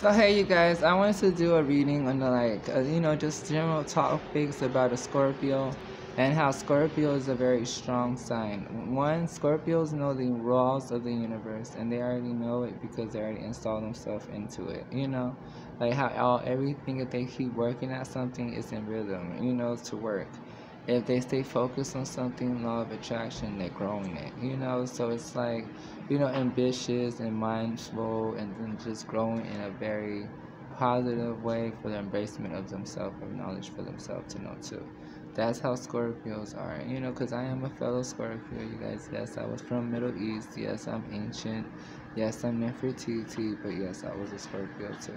So hey you guys, I wanted to do a reading on the just general topics about a Scorpio and how Scorpio is a very strong sign. One, Scorpios know the laws of the universe and they already know it because they already installed themselves into it. Like how everything if they keep working at something is in rhythm, to work. If they stay focused on something, law of attraction, they're growing it. So it's like ambitious and mindful and then just growing in a very positive way for the embracement of themselves, of knowledge for themselves to know too. That's how Scorpios are, because I am a fellow Scorpio, you guys. Yes, I was from Middle East. Yes, I'm ancient. Yes, I'm Nefertiti, but yes, I was a Scorpio too.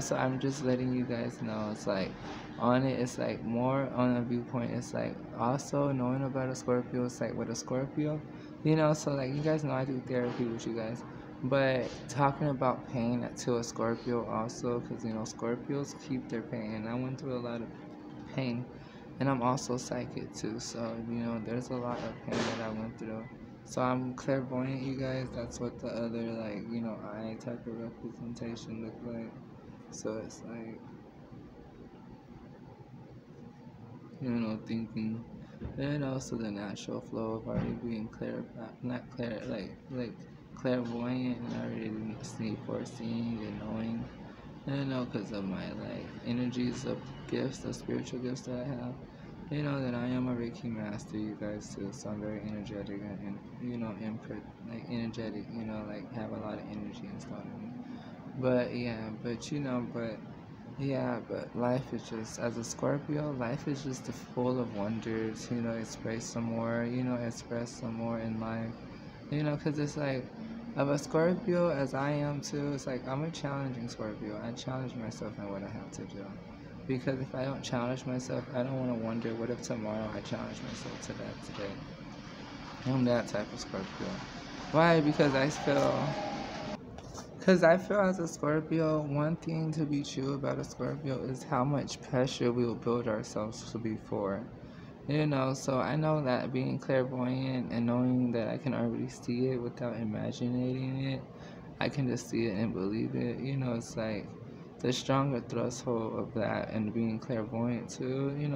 So I'm just letting you guys know it's like on it, it's like more on a viewpoint, it's like also knowing about a Scorpio, it's like with a Scorpio, so like you guys know I do therapy with you guys, but talking about pain to a Scorpio also, because Scorpios keep their pain, and I went through a lot of pain, and I'm also psychic too, so there's a lot of pain that I went through. So I'm clairvoyant, you guys. That's what the other eye type of representation look like. So it's like thinking, and also the natural flow of already being not clear, like clairvoyant and already foreseeing and knowing. Because of my energies of gifts, the spiritual gifts that I have. That I am a Reiki master, you guys too. So I'm very energetic and input energetic. Like have a lot of energy and stuff in me. But yeah, but life is just, as a Scorpio, life is just full of wonders, express some more in life, because it's like, of a Scorpio, as I am too, it's like, I'm a challenging Scorpio. I challenge myself in what I have to do. Because if I don't challenge myself, I don't want to wonder, what if tomorrow I challenge myself to that today? I'm that type of Scorpio. Why? Because I feel as a Scorpio, one thing to be true about a Scorpio is how much pressure we will build ourselves to before. So I know that being clairvoyant and knowing that I can already see it without imagining it, I can just see it and believe it. It's like the stronger threshold of that and being clairvoyant too, yeah,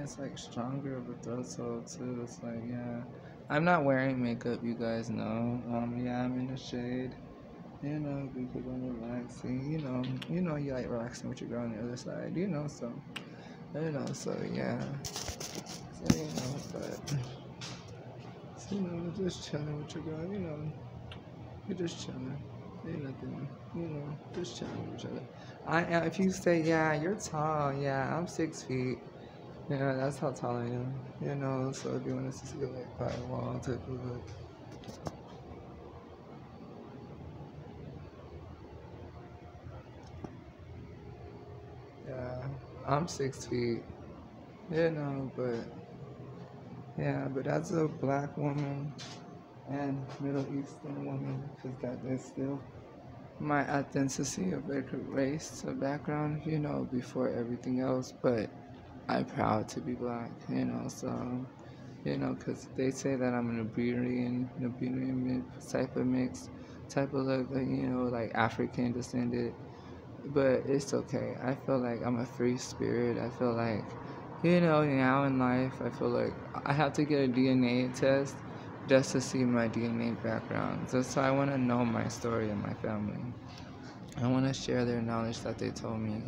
it's like stronger of a threshold too. It's like, yeah. I'm not wearing makeup, you guys know. Yeah, I'm in the shade, because I'm relaxing. You like relaxing with your girl on the other side, so yeah. So, just chilling with your girl, we're just chilling. Ain't nothing, just chilling with each other. I am, if you say, yeah, you're tall, yeah, I'm 6 feet. Yeah, that's how tall I am. So if you want us to see like by a wall type of look. Yeah, I'm 6 feet. But yeah, but as a black woman and Middle Eastern woman, because that is still my ethnicity of race, a background, before everything else. But I'm proud to be black, so, because they say that I'm an Iberian type of mix, type of look, like African descended, but it's okay. I feel like I'm a free spirit. I feel like, now in life, I feel like I have to get a DNA test just to see my DNA background. So I want to know my story and my family. I want to share their knowledge that they told me.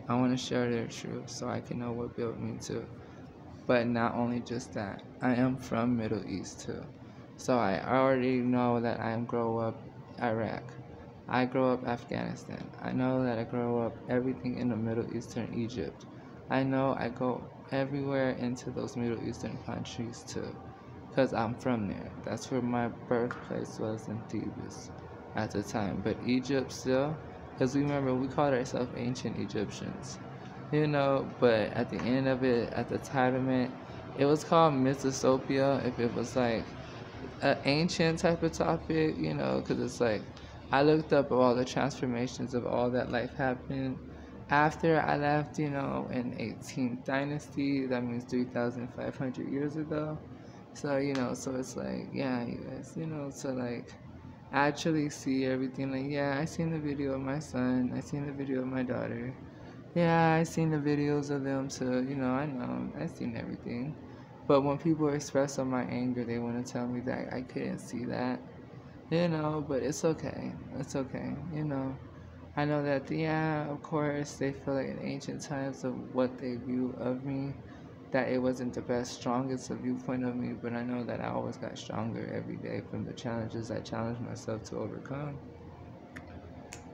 I want to share their truth so I can know what built me too. But not only just that, I am from Middle East too. So I already know that I grow up Iraq. I grow up Afghanistan. I know that I grow up everything in the Middle Eastern Egypt. I know I go everywhere into those Middle Eastern countries too. Because I'm from there. That's where my birthplace was, in Thebes at the time. But Egypt still, because remember, we called ourselves ancient Egyptians. But at the end of it, at the titlement, it was called Mythosopia if it was like an ancient type of topic, because it's like, I looked up all the transformations of all that life happened after I left, in 18th dynasty, that means 3,500 years ago. So, so it's like, yeah, you guys, so like, actually see everything. Like, yeah, I seen the video of my son. I seen the video of my daughter. Yeah, I seen the videos of them too. I know. I seen everything. But when people express on my anger, they want to tell me that I couldn't see that. But it's okay. It's okay. I know that, yeah, of course, they feel like in ancient times of what they view of me, that it wasn't the best, strongest viewpoint of me, but I know that I always got stronger every day from the challenges I challenged myself to overcome.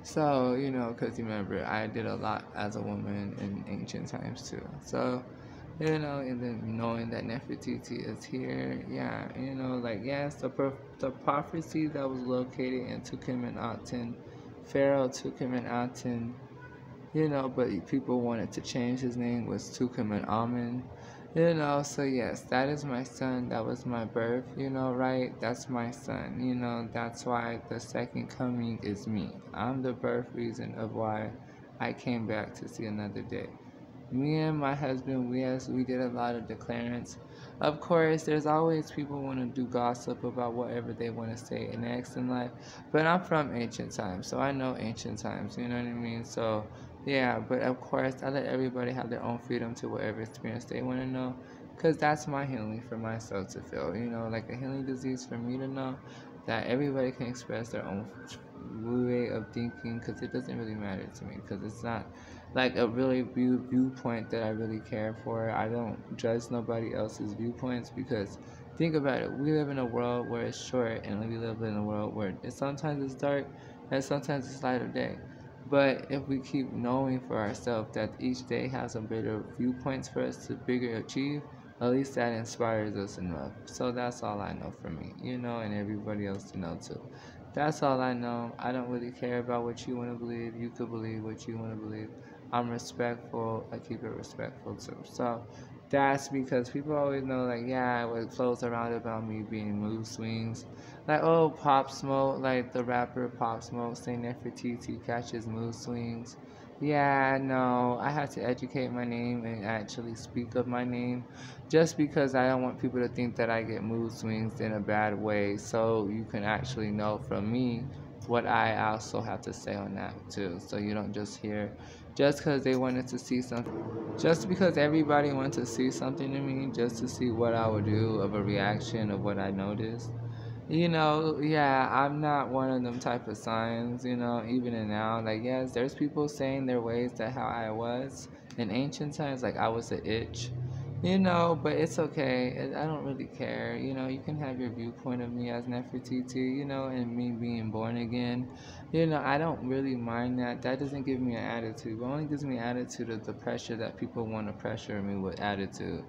So, because remember, I did a lot as a woman in ancient times too. So, and then knowing that Nefertiti is here, yeah, like, yes, the prophecy that was located in Tukum and Aten, Pharaoh Tukum and Aten, but people wanted to change his name was Tukum and Amen. So yes, that is my son. That was my birth, right? That's my son. That's why the second coming is me. I'm the birth reason of why I came back to see another day. Me and my husband, we did a lot of declarants. Of course, there's always people want to do gossip about whatever they want to say next in life. But I'm from ancient times, so I know ancient times, you know what I mean? So, yeah, but of course, I let everybody have their own freedom to whatever experience they want to know. Because that's my healing for myself to feel, like a healing disease for me to know that everybody can express their own way of thinking because it doesn't really matter to me because it's not like a really viewpoint that I really care for. I don't judge nobody else's viewpoints because think about it. We live in a world where it's short, and we live in a world where sometimes it's dark and sometimes it's light of day. But if we keep knowing for ourselves that each day has some better viewpoints for us to bigger achieve, at least that inspires us enough. So that's all I know for me, and everybody else to know too. That's all I know. I don't really care about what you want to believe. You could believe what you want to believe. I'm respectful. I keep it respectful too. So that's because people always know, like, yeah, what flows around about me being mood swings. Like, oh, Pop Smoke, like the rapper Pop Smoke saying Nefertiti catches mood swings. Yeah, no, I had to educate my name and actually speak of my name just because I don't want people to think that I get mood swings in a bad way. So you can actually know from me what I also have to say on that too. So you don't just hear just because they wanted to see something, just because everybody wanted to see something in me, just to see what I would do of a reaction of what I noticed. Yeah, I'm not one of them type of signs, even in now. Like, yes, there's people saying their ways that how I was in ancient times, like I was an itch, but it's okay. I don't really care. You can have your viewpoint of me as Nefertiti, and me being born again. I don't really mind that. That doesn't give me an attitude. It only gives me an attitude of the pressure that people want to pressure me with attitude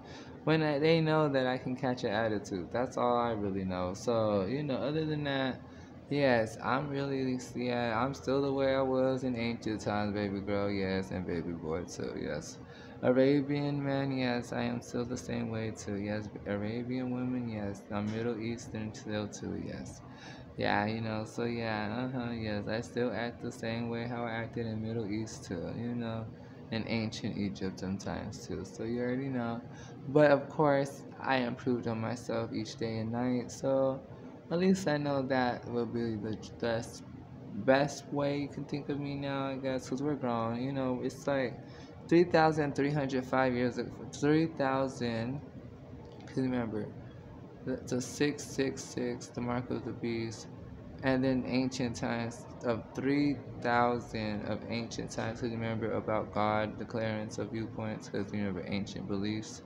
when they know that I can catch an attitude. That's all I really know. So, other than that, yes, yeah, I'm still the way I was in ancient times, baby girl, yes, and baby boy too, yes. Arabian man, yes, I am still the same way too, yes. Arabian women, yes. I'm Middle Eastern still too, yes. Yeah, so yeah, yes, I still act the same way how I acted in Middle East too, in ancient Egypt sometimes too. So you already know. But of course, I improved on myself each day and night. So at least I know that will be the best way you can think of me now, I guess, because we're grown. It's like 3,305 years ago. 3,000, because remember, the 666, the mark of the beast, and then ancient times of 3,000 of ancient times. Because remember about God, the clearance of viewpoints, because remember ancient beliefs,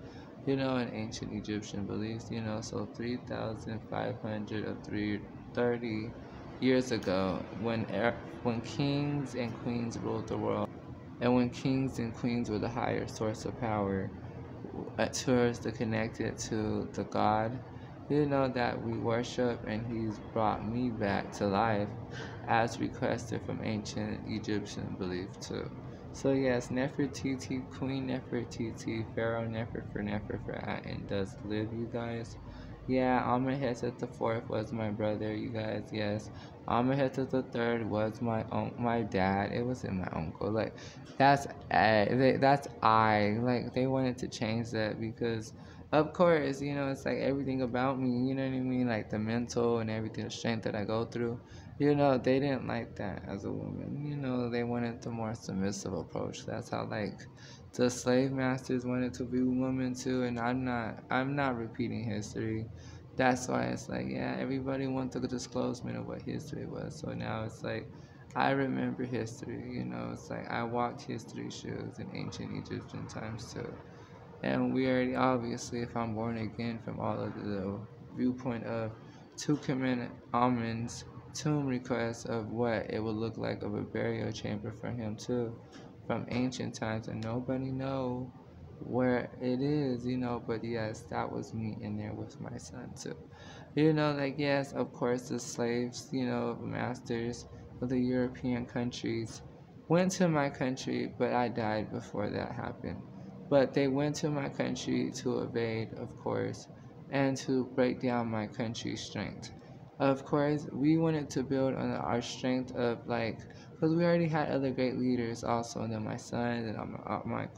and ancient Egyptian beliefs, so 3,500 of 330 years ago when kings and queens ruled the world, and when kings and queens were the higher source of power, towards the connected to the God, that we worship, and He's brought me back to life as requested from ancient Egyptian belief too. So yes, Nefertiti, Queen Nefertiti, Pharaoh Nefer Aten does live, you guys. Yeah, Amenhotep the fourth was my brother, you guys. Yes, Amenhotep the third was my dad. It wasn't my uncle. Like that's I. Like they wanted to change that because Of course, it's like everything about me, you know what I mean? Like the mental and everything, the strength that I go through. They didn't like that as a woman. They wanted the more submissive approach. That's how like the slave masters wanted to view women too, and I'm not repeating history. That's why it's like, yeah, everybody wants the disclosement of what history was. So now it's like I remember history, it's like I walked history shoes in ancient Egyptian times too. And we already, obviously, if I'm born again from all of the viewpoint of Tutankhamun's tomb request of what it would look like of a burial chamber for him too, from ancient times, and nobody know where it is, but yes, that was me in there with my son too. Like, yes, of course, the slaves, masters of the European countries went to my country, but I died before that happened. But they went to my country to evade, of course, and to break down my country's strength. Of course, we wanted to build on our strength of like, because we already had other great leaders also, and then my son, and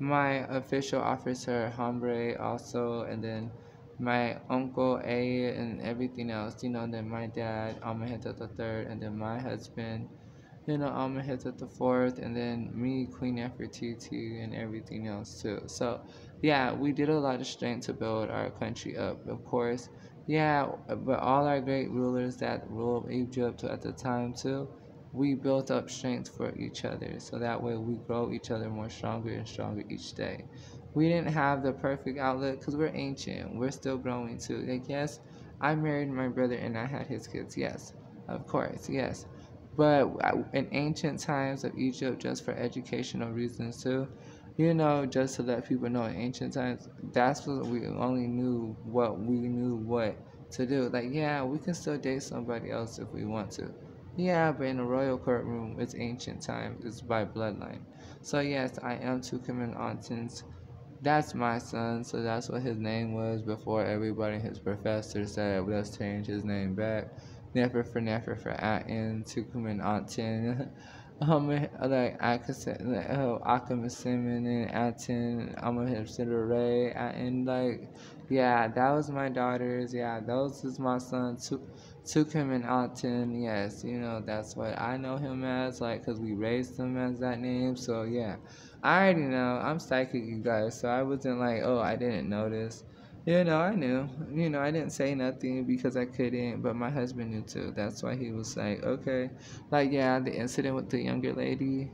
my official officer Hambre also, and then my uncle A and everything else, and then my dad, Almaheta the third, and then my husband, Almaheta the fourth, and then me, Queen Nefertiti, and everything else too. So yeah, we did a lot of strength to build our country up, of course. Yeah, but all our great rulers that ruled Egypt at the time too, we built up strength for each other, so that way we grow each other more stronger and stronger each day. We didn't have the perfect outlook because we're ancient. We're still growing too. Like, yes, I married my brother and I had his kids. Yes, of course, yes. But in ancient times of Egypt, just for educational reasons too, just to let people know in ancient times, that's what we only knew what to do. Like, yeah, we can still date somebody else if we want to. Yeah, but in a royal courtroom, it's ancient times. It's by bloodline. So yes, I am Tukuman Antons. That's my son, so that's what his name was before everybody, his professor said, let's change his name back. Nefer for Aten, Tukuman Anten. Like I could say, like, Akamasimon and Aten, I'm gonna consider Ray, and like, yeah, that was my daughters. Yeah, those is my son, Tukuman Anten. Yes, that's what I know him as, like, cause we raised him as that name. So yeah. I already know. I'm psychic, you guys, so I wasn't like, oh, I didn't notice. I knew. I didn't say nothing because I couldn't, but my husband knew too. That's why he was like, okay. Like, yeah, the incident with the younger lady.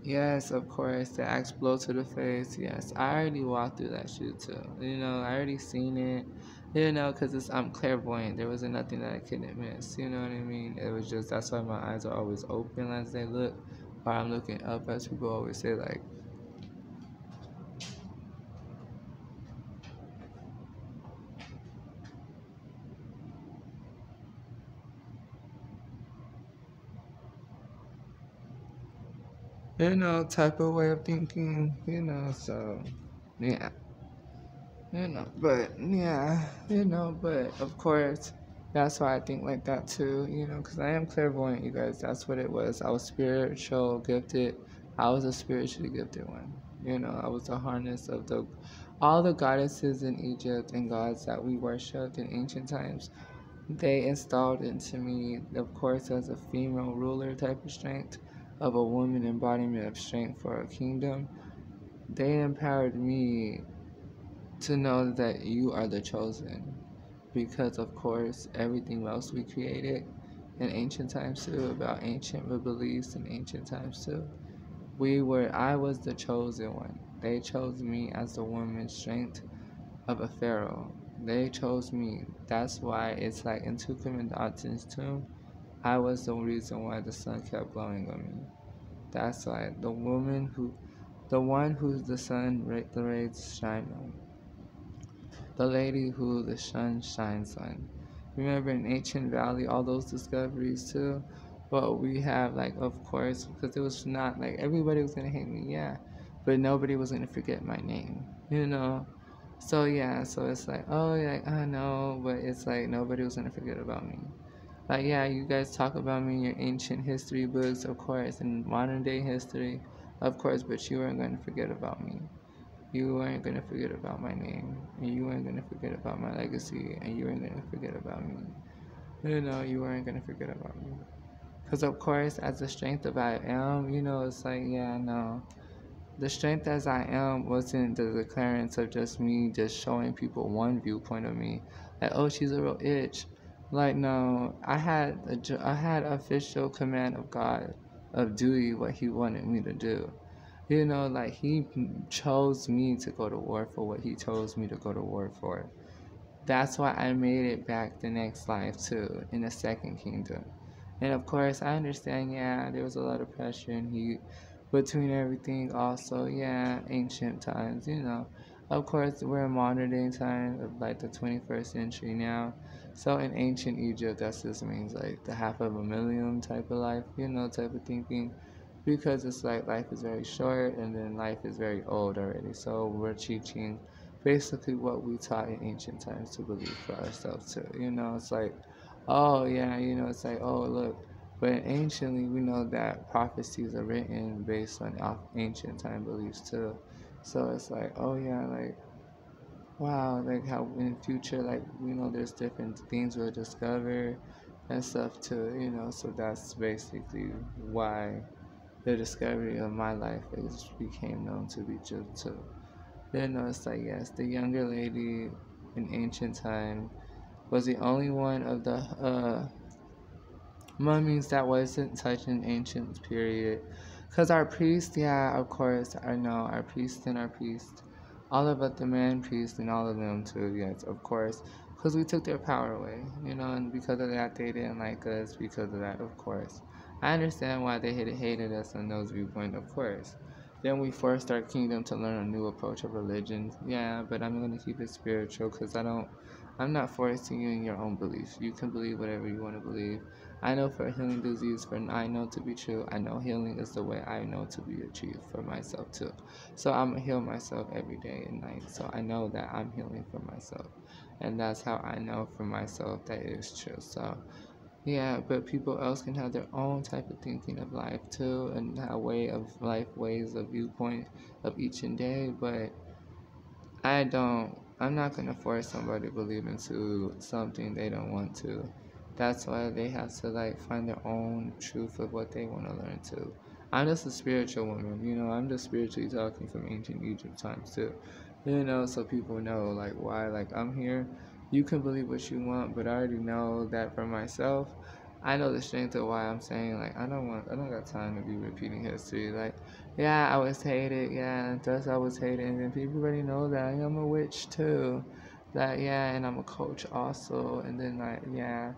Yes, of course, the axe blow to the face. Yes, I already walked through that shoot too. I already seen it. Because I'm clairvoyant. There wasn't nothing that I couldn't miss. You know what I mean? It was just, that's why my eyes are always open as they look, or I'm looking up, as people always say, like, type of way of thinking, so, yeah, but, yeah, but, of course, that's why I think like that too, because I am clairvoyant, you guys, that's what it was. I was spiritual gifted. I was a spiritually gifted one. I was a harness of all the goddesses in Egypt and gods that we worshipped in ancient times. They installed into me, of course, as a female ruler type of strength, of a woman embodiment of strength for a kingdom. They empowered me to know that you are the chosen. Because, of course, everything else we created in ancient times too, about ancient beliefs in ancient times too. I was the chosen one. They chose me as the woman's strength of a pharaoh. They chose me. That's why it's like in Tukumandatin's tomb, I was the reason why the sun kept glowing on me. That's why the one who the sun, the rays shine on, the lady who the sun shines on. Remember in Ancient Valley, all those discoveries too? Well, we have, like, of course, because it was not like everybody was gonna hate me, yeah, but nobody was gonna forget my name. So yeah, so it's like, oh, like, I know, but it's like nobody was gonna forget about me. Like, yeah, you guys talk about me in your ancient history books, of course, and modern day history, of course, but you weren't going to forget about me. You weren't gonna forget about my name, and you weren't gonna forget about my legacy, and you weren't gonna forget about me. You weren't gonna forget about me. Because of course, as the strength of I am, it's like, yeah, no. The strength as I am wasn't the declarance of just me just showing people one viewpoint of me. Like, oh, she's a real itch. Like, no, I had official command of God of duty what he wanted me to do. Like he chose me to go to war for what he chose me to go to war for. That's why I made it back the next life too, in the second kingdom. And of course, I understand, yeah, there was a lot of pressure and heat between everything. Also, yeah, ancient times. Of course, we're in modern day time of like the 21st century now. So in ancient Egypt, that just means like the half of a million type of life, type of thinking. Because it's like life is very short and then life is very old already. So we're teaching basically what we taught in ancient times to believe for ourselves too. It's like, oh yeah, it's like, oh look, but anciently we know that prophecies are written based on ancient time beliefs too. So it's like, oh yeah, like wow, like how in the future, like there's different things we'll discover and stuff too. So that's basically why the discovery of my life became known to be true too. It's like, yes, the younger lady in ancient time was the only one of the mummies that wasn't touched in ancient period. Because our priest, yeah, of course, I know, our priest and our priest, all of it, the man priest and all of them too, yes, of course. Because we took their power away, and because of that, they didn't like us because of that, of course. I understand why they hated us on those viewpoints, of course. Then we forced our kingdom to learn a new approach of religion. Yeah, but I'm going to keep it spiritual because I'm not forcing you in your own beliefs. You can believe whatever you want to believe. I know for healing disease, for I know to be true, I know healing is the way I know to be achieved for myself too. So I'm going to heal myself every day and night. So I know that I'm healing for myself. And that's how I know for myself that it is true. So yeah, but people else can have their own type of thinking of life too, and a way of life, ways of viewpoint of each and day. But I'm not gonna force somebody to believe into something they don't want to. That's why they have to like find their own truth of what they want to learn too. I'm just a spiritual woman, I'm just spiritually talking from ancient Egypt times too. So people know like why like I'm here. You can believe what you want, but I already know that for myself, I know the strength of why I'm saying like I don't got time to be repeating history. Like, yeah, I was hated, yeah, and thus I was hated, and then people already know that I am a witch too. That yeah, and I'm a coach also, and then like yeah,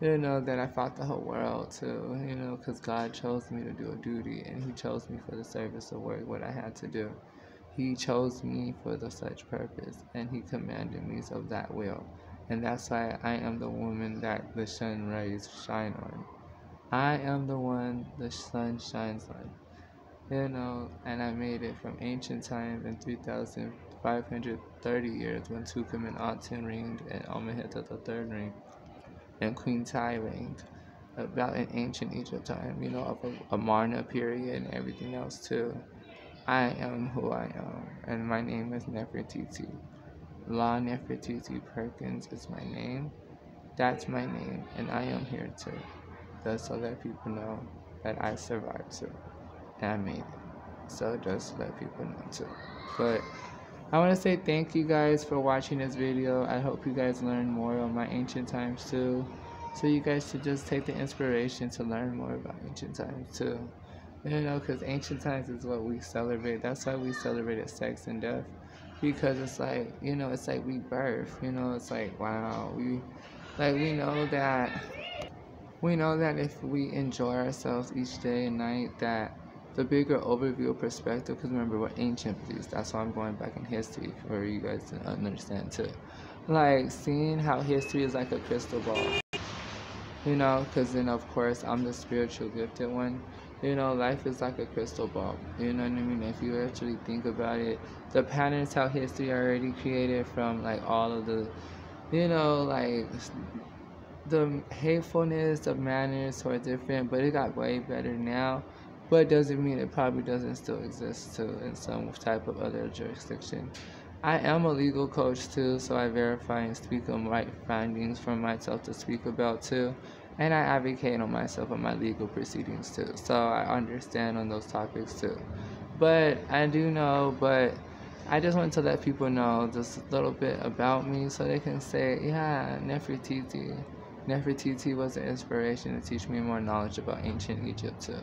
that I fought the whole world too, because God chose me to do a duty, and He chose me for the service of what I had to do. He chose me for the such purpose, and He commanded me of that will. And that's why I am the woman that the sun rays shine on. I am the one the sun shines on. And I made it from ancient times in 3,530 years when Tukum and Aten reigned and Amenhotep the third reigned and Queen Tai reigned. About in ancient Egypt time, of a Amarna period and everything else too. I am who I am, and my name is Nefertiti. La Nefertiti Perkins is my name. That's my name, and I am here too. Just so that people know that I survived too, and I made it. So just to let people know too. But I want to say thank you guys for watching this video. I hope you guys learn more on my ancient times too. So you guys should just take the inspiration to learn more about ancient times too. Because ancient times is what we celebrate. That's why we celebrated sex and death. Because it's like, it's like rebirth. It's like, wow, we know that if we enjoy ourselves each day and night, that the bigger overview perspective, because remember, we're ancient beliefs. That's why I'm going back in history for you guys to understand too. Like, seeing how history is like a crystal ball. Because then of course I'm the spiritual gifted one. Life is like a crystal ball. You know what I mean? If you actually think about it, the patterns how history already created from like all of the, like the hatefulness of manners are different, but it got way better now. but it doesn't mean it probably doesn't still exist too in some type of other jurisdiction. I am a legal coach too, so I verify and speak on right findings for myself to speak about too. And I advocate on myself on my legal proceedings too. So I understand on those topics too. But I do know, but I just want to let people know just a little bit about me so they can say, yeah, Nefertiti. Nefertiti was an inspiration to teach me more knowledge about ancient Egypt too.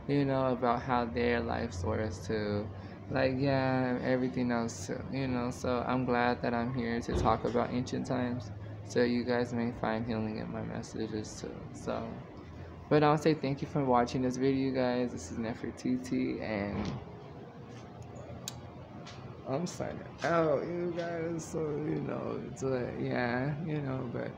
About how their life stories too. Like, yeah, everything else too, So I'm glad that I'm here to talk about ancient times so you guys may find healing in my messages too. So, but I'll say thank you for watching this video, guys. This is Nefertiti, and I'm signing out, you guys. So, it's like, yeah, but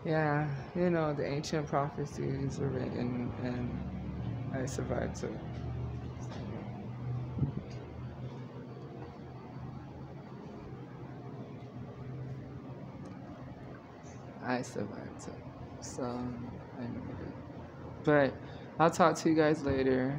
yeah, the ancient prophecies are written, and I survived too. I survived too. So, I made it. But I'll talk to you guys later.